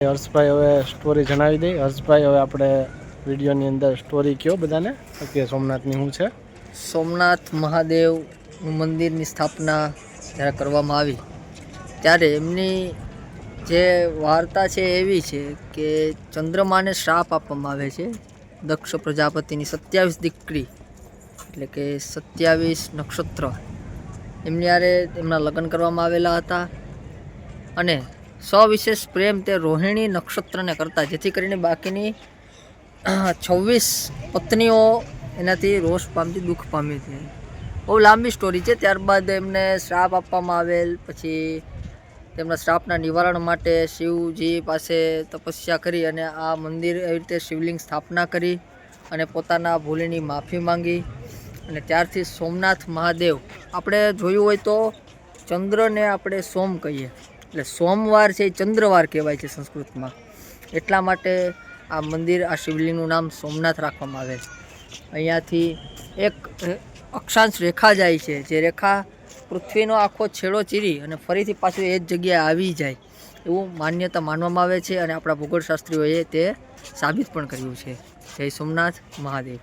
હર્ષભાઈ હવે સ્ટોરી જણાવી દઈ. હર્ષભાઈ હવે આપણે વિડીયોની અંદર સ્ટોરી કયો બધાને કે સોમનાથની શું છે. સોમનાથ મહાદેવનું મંદિરની સ્થાપના જ્યારે કરવામાં આવી ત્યારે એમની જે વાર્તા છે એવી છે કે ચંદ્રમાને શ્રાપ આપવામાં આવે છે. દક્ષ પ્રજાપતિની 27 દીકરી એટલે કે 27 નક્ષત્ર એમની હારે એમના લગ્ન કરવામાં આવેલા હતા અને સવિશેષ પ્રેમ તે રોહિણી નક્ષત્રને કરતા, જેથી કરીને બાકીની 26 પત્નીઓ એનાથી રોષ પામતી, દુઃખ પામી હતી. બહુ લાંબી સ્ટોરી છે. ત્યારબાદ એમને શ્રાપ આપવામાં આવેલ. પછી તેમના શ્રાપના નિવારણ માટે શિવજી પાસે તપસ્યા કરી અને આ મંદિર એવી રીતે શિવલિંગ સ્થાપના કરી અને પોતાના ભૂલની માફી માંગી. અને ત્યારથી સોમનાથ મહાદેવ, આપણે જોયું હોય તો ચંદ્રને આપણે સોમ કહીએ, એટલે સોમવાર છે એ ચંદ્રવાર કહેવાય છે સંસ્કૃતમાં. એટલા માટે આ મંદિર, આ શિવલિંગનું નામ સોમનાથ રાખવામાં આવે છે. અહીંયાથી એક અક્ષાંશ રેખા જાય છે, જે રેખા પૃથ્વીનો આખો છેડો ચીરી અને ફરીથી પાછું એ જ જગ્યાએ આવી જાય એવું માન્યતા માનવામાં આવે છે અને આપણા ભૂગોળશાસ્ત્રીઓએ તે સાબિત પણ કર્યું છે. જય સોમનાથ મહાદેવ.